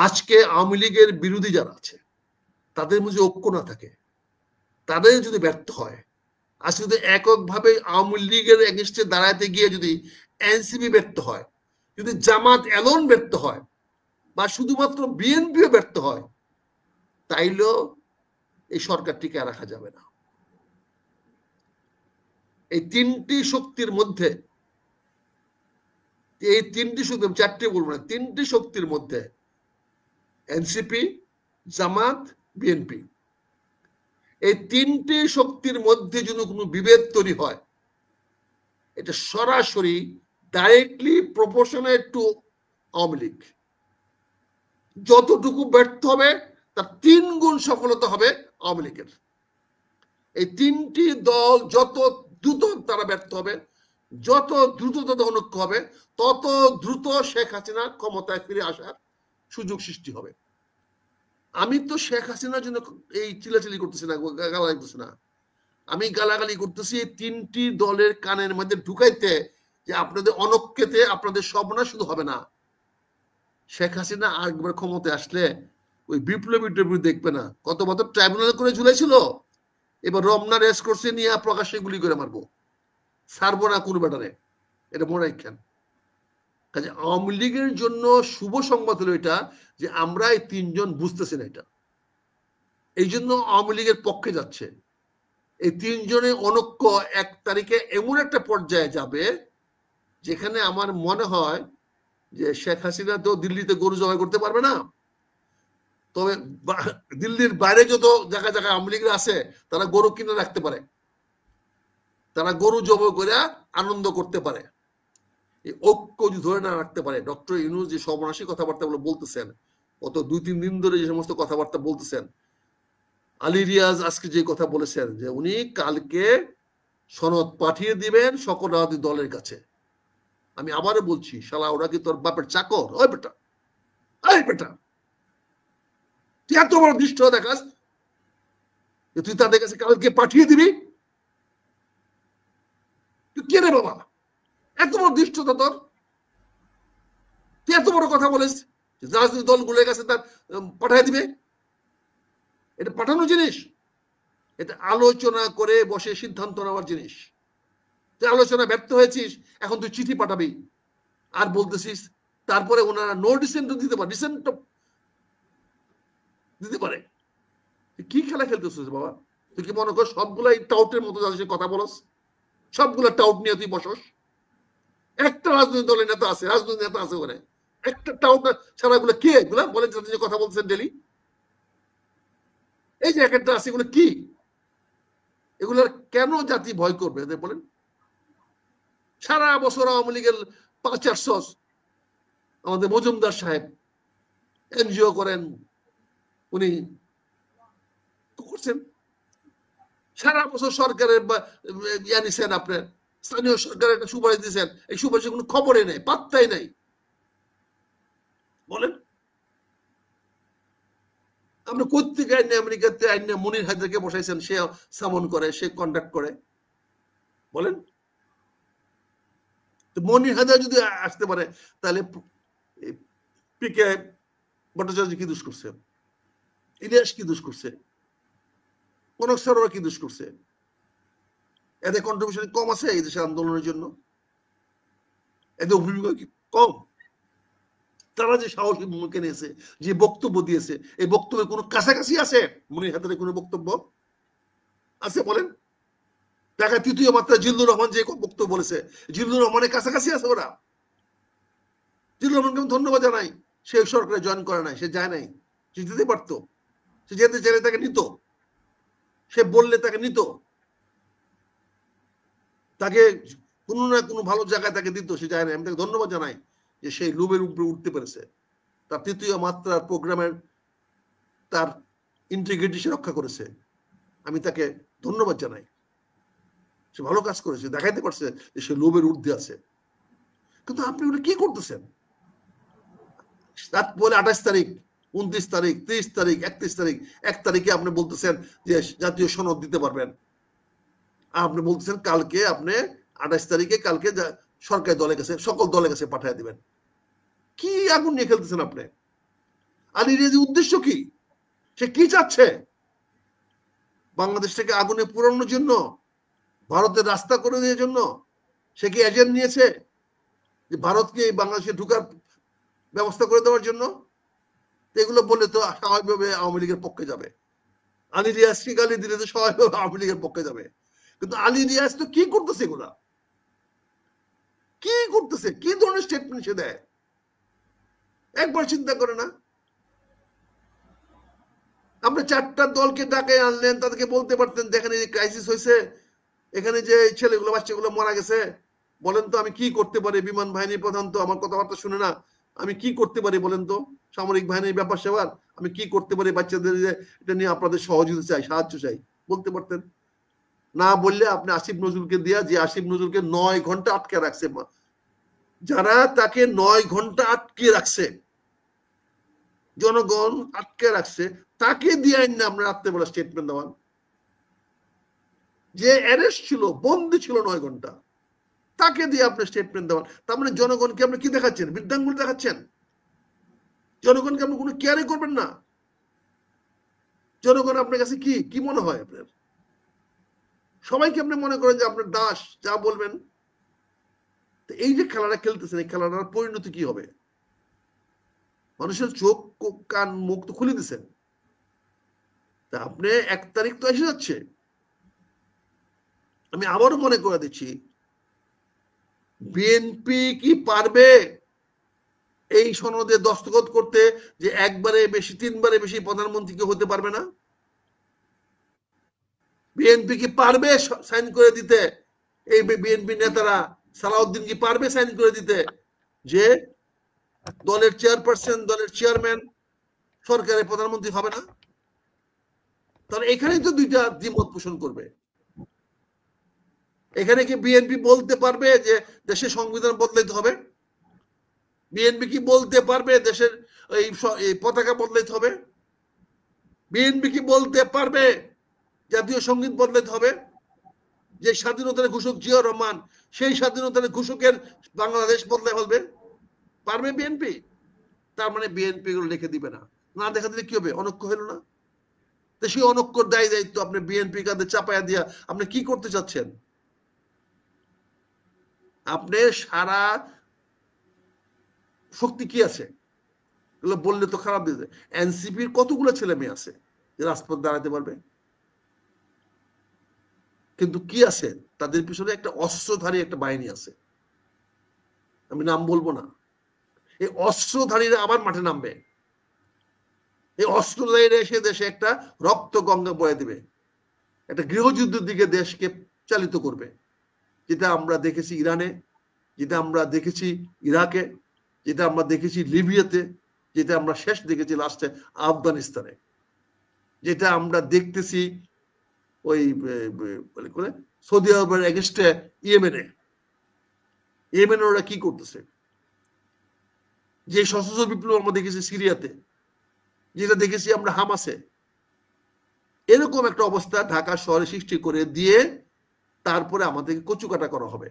আজকে আওয়ামী লীগের বিরোধী যারা আছে তাদের মধ্যে ঐক্য না থাকে, তাদের যদি ব্যর্থ হয়, আজকে যদি এককভাবে আওয়ামী লীগের এগেনস্টে দাঁড়াতে গিয়ে যদি এনসিপি ব্যর্থ হয়, যদি জামাত এলন ব্যর্থ হয়, বা শুধুমাত্র বিএনপিও ব্যর্থ হয়, তাইলেও এই সরকার টিকে রাখা যাবে না। এই তিনটি শক্তির মধ্যে, এই তিনটি শক্তি, চারটি বলবো না, তিনটি শক্তির মধ্যে এনসিপি, জামাত, বিএনপি, এই তিনটি শক্তির মধ্যে যদি কোনো বিভেদ তৈরি হয়, এটা সরাসরি directly proportionate to Awami League. যতটুকু ব্যর্থ হবে তার 3 গুণ সফলতা হবে আওয়ামী লীগের। এই তিনটি দল যত দ্রুত তারা ব্যর্থ হবে, যত দ্রুত তাদের অনৈক্য হবে, তত দ্রুত শেখ হাসিনা ক্ষমতায় ফিরে আসার সুযোগ সৃষ্টি হবে। আমি তো শেখ হাসিনার জন্য এই চিলাচিলি করতেছি না, গালাগালি করতেছি না, আমি গালাগালি করতেছি এই তিনটি দলের কানের মধ্যে ঢুকাইতে যে আপনাদের অনৈক্যতে আপনাদের সর্বনাশ শুধু হবে না, শেখ হাসিনা আরেকবার ক্ষমতায় আসলে ওই বিপ্লবী দেখবে না, কত বছর ট্রাইব্যুনাল করে ঝুলাইছিল, এবার রমনা রেস করছে নিয়ে প্রকাশ্যে গুলি করে মারবো, ছাড়বো না কোন ব্যাটারে, এটা মনে রাখেন। কাজে আওয়ামী লীগের জন্য শুভ সংবাদ হলো এটা যে আমরা এই তিনজন বুঝতেছি না এটা, এই জন্য আওয়ামী লীগের পক্ষে যাচ্ছে। এই তিনজনের অনৈক্য 1 তারিখে এমন একটা পর্যায়ে যাবে যেখানে আমার মনে হয় যে শেখ হাসিনা তো দিল্লিতে গরু জবাই করতে পারবে না, তবে দিল্লির বাইরে যত জায়গায় জায়গায় আওয়ামী লীগরা আছে তারা গরু কিনে রাখতে পারে, তারা গরু জবাই করে আনন্দ করতে পারে। এই ঐক্য যদি ধরে না রাখতে পারে, ডক্টর ইউনূস যে সর্বনাশী কথাবার্তাগুলো বলতেছেন, গত 2-3 দিন ধরে যে সমস্ত কথাবার্তা বলতেছেন, আলী রিয়াজ আজকে যে কথা বলেছেন যে উনি কালকে সনদ পাঠিয়ে দিবেন সকল রাজনৈতিক দলের কাছে। আমি আবারও বলছি, শালা ওরা কি তোর বাপের চাকর? ওই বেটা, এই বেটা, তুই এত বড় দৃষ্ট দেখাস তুই তাদের কাছে কালকে পাঠিয়ে দিবি? তুই কে রে বাবা? এত বড় দৃষ্টতা তোর? তুই এত বড় কথা বলিস রাজনৈতিক দলগুলোর কাছে তার পাঠিয়ে দিবে? এটা পাঠানো জিনিস? এটা আলোচনা করে বসে সিদ্ধান্ত নেওয়ার জিনিস। তুই আলোচনা ব্যর্থ হয়েছিস, এখন তুই চিঠি পাঠাবি আর বলতেছিস তারপরে ওনারা নো ডিসেন্ট দিতে পারে, ডিসেন্ট দিতে পারে। কি খেলা খেলতেছিস বাবা? তুই কি মনে কর সবগুলাই টাউটের মতো যাদের কথা বলস, সবগুলা টাউট নিয়ে তুই বসস? একটা রাজনৈতিক দলের নেতা আছে, রাজনৈতিক নেতা আছে ওখানে, একটা টাউট ছাড়া গুলো কে? এগুলা বলেন যাদের যে কথা বলছেন ডেলি, এই যে একটা আছে, এগুলো কি? এগুলার কেন জাতি ভয় করবে এদের বলেন? সারা বছর আওয়ামী লীগের 5-400 আমাদের মজুমদার সাহেব এনজিও করেন, উনি করছেন, সারা বছর সরকারের ইয়া নিছেন, আপনার স্থানীয় সরকারের একটা সুপারিশ দিচ্ছেন, এই সুপারিশের কোনো খবরই নেই, পাত্তাই নাই। বলেন আমরা কোথেকে আইনে, আমেরিকাতে আইনে মনির হায়দারকে বসাইছেন, সে সামন করে, সে কন্ডাক্ট করে? বলেন মনির হায়দার যদি আসতে পারে তাহলে পিকে ভট্টাচার্য কি দোষ করছে? ইলিয়াস কি দোষ করছে? কনক সরোরা কি দোষ করছে? এদের কন্ট্রিবিউশন কম আছে এই দেশের আন্দোলনের জন্য? এদের ভূমিকা কি কম? তারা যে সাহসী ভূমিকা নিয়েছে, যে বক্তব্য দিয়েছে, এই বক্তব্যের কোনো কাছাকাছি আছে মনির হায়দারের কোনো বক্তব্য আছে? বলেন। দেখা তৃতীয় মাত্রা জিল্লুর রহমান যে বক্তব্য বলেছে, জিল্লুর রহমানের কাছাকাছি আছে ওরা? জিল্লুর রহমানকে আমি ধন্যবাদ জানাই, সে সরকারে জয়েন করে নাই, সে যায় নাই, সে যেতে পারতো, সে যেতে চাইলে তাকে নিত, সে বললে তাকে নিত, তাকে কোনো না কোনো ভালো জায়গায় তাকে দিত, সে যায় না। আমি তাকে ধন্যবাদ জানাই যে সেই লোভের উপরে উঠতে পেরেছে, তার তৃতীয় মাত্রার প্রোগ্রামের তার ইন্টিগ্রিটি সে রক্ষা করেছে, আমি তাকে ধন্যবাদ জানাই। সে ভালো কাজ করেছে, দেখাইতে পারছে যে সে লোভের ঊর্ধ্বে আছে। কিন্তু আপনি ওটা কি করতেছেন? রাত বলে 28 তারিখ, 29 তারিখ, 30 তারিখ, 31 তারিখ, 1 তারিখে আপনি বলতেছেন যে জাতীয় সনদ দিতে পারবেন, আপনি বলতেছেন কালকে আপনি 28 তারিখে কালকে সরকারি দলের কাছে, সকল দলের কাছে পাঠিয়ে দিবেন। কি আগুন নিয়ে খেলতেছেন আপনি? আলী রিয়াজের উদ্দেশ্য কি? সে কি চাচ্ছে? বাংলাদেশটাকে আগুনে পোড়ানোর জন্য, ভারতের রাস্তা করে দেওয়ার জন্য সে কি এজেন্ট নিয়েছে যে ভারতকে বাংলাদেশে ঢুকার ব্যবস্থা করে দেওয়ার জন্য? এগুলো বললে তো স্বাভাবিকভাবে আওয়ামী লীগের পক্ষে যাবে। আলী রিয়াজকে গালি দিলে তো স্বাভাবিকভাবে আওয়ামী লীগের পক্ষে যাবে। কিন্তু আলী রিয়াজ তো কি করতেছে? এগুলা কি করতেছে? কি ধরনের স্টেটমেন্ট সে দেয়? একবার চিন্তা করে না? আপনি 4টা দলকে ডাকে আনলেন, তাদেরকে বলতে পারতেন দেখেন এই ক্রাইসিস হয়েছে, এখানে যে ছেলেগুলো বাচ্চাগুলো মারা গেছে, বলেন তো আমি কি করতে পারি? বিমান বাহিনীর প্রধান তো আমার কথাবার্তা শুনে না, আমি কি করতে পারি বলেন তো? সামরিক বাহিনীর ব্যাপার সেবার আমি কি করতে পারি? বাচ্চাদের এটা নিয়ে আপনাদের সহযোগিতা চাই, সাহায্য চাই, বলতে পারতেন। না বললে আপনি আসিফ নজরুলকে দিয়া, যে আসিফ নজরুলকে 9 ঘন্টা আটকে রাখছে, যারা তাকে 9 ঘন্টা আটকে রাখছে, জনগণ আটকে রাখছে, তাকে দিয়ে না আমরা রাত্রেবেলা স্টেটমেন্ট দেওয়ান। যে অ্যারেস্ট ছিল, বন্দি ছিল 9 ঘন্টা, তাকে দিয়ে আপনি স্টেটমেন্ট দেওয়ান। তার মানে জনগণকে আপনি কি দেখাচ্ছেন? বৃদ্ধাঙ্গুল দেখাচ্ছেন। জনগণকে আপনি কোনো কেয়ারই করবেন না। জনগণ আপনার কাছে কি কি মনে হয়? আপনার সবাইকে আপনি মনে করেন যে আপনার দাস, যা বলবেন। এই যে খেলাটা খেলতেছেন, এই খেলাটার পরিণতি কি হবে? মানুষের চোখ কান মুখ তো খুলে দিচ্ছেন। তা আপনি 1 তারিখ তো এসে যাচ্ছে, আমি আবারও মনে করে দিচ্ছি, বিএনপি কি পারবে এই সনদে দস্তখত করতে যে একবারে বেশি 3বারে বেশি প্রধানমন্ত্রী কেউ হতে পারবে না? বিএনপি কি পারবে সাইন করে দিতে? এই বিএনপি নেতারা, সালাউদ্দিন কি পারবে সাইন করে দিতে যে দলের চেয়ারপারসন, দলের চেয়ারম্যান সরকারের প্রধানমন্ত্রী হবে না? তাহলে এখানেই তো দুইটা দ্বিমত পোষণ করবে। এখানে কি বিএনপি বলতে পারবে যে দেশের সংবিধান বদলাইতে হবে? বিএনপি কি বলতে পারবে দেশের এই পতাকা বদলাইতে হবে? বিএনপি কি বলতে পারবে জাতীয় সঙ্গীত বদলাইতে হবে? যে স্বাধীনতার ঘোষক জিয়াউর রহমান, সেই স্বাধীনতার ঘোষকের বাংলাদেশ বদলায় ফেলবে? পারবে বিএনপি? তার মানে বিএনপি গুলো লিখে দিবে না। না দেখা দিলে কি হবে? অনক্ষ হলো না? তো সেই অনক্ষর দায়ী দায়িত্ব আপনি বিএনপি কাঁধে চাপায়া দিয়া আপনি কি করতে চাচ্ছেন? আপনি সারা শক্তি কি আছে এগুলো বললে তো খারাপ দিতে। এনসিপির কতগুলো ছেলে মেয়ে আছে যে রাজপথ দাঁড়াতে পারবে? কিন্তু কি আছে? তাদের পিছনে একটা অস্ত্রধারী একটা বাহিনী আছে, আমি নাম বলবো না। এই অস্ত্রধারীরা আবার মাঠে নামবে। এই অস্ত্রধারীরা এসে দেশে একটা রক্ত গঙ্গা বয়ে দিবে, একটা গৃহযুদ্ধের দিকে দেশকে চালিত করবে। যেটা আমরা দেখেছি ইরানে, যেটা আমরা দেখেছি ইরাকে, যেটা আমরা দেখেছি লিবিয়াতে, যেটা আমরা শেষ দেখেছি লাস্টে আফগানিস্তানে, যেটা আমরা দেখতেছি ওই সৌদি আরবের এগেনস্টে ইয়েমেনে। ইয়েমেনে ওরা কি করতেছে? যে সশস্ত্র বিপ্লব আমরা দেখেছি সিরিয়াতে, যেটা দেখেছি আমরা হামাসে, এরকম একটা অবস্থা ঢাকা শহরে সৃষ্টি করে দিয়ে তারপরে আমাদেরকে কচুকাটা করা হবে।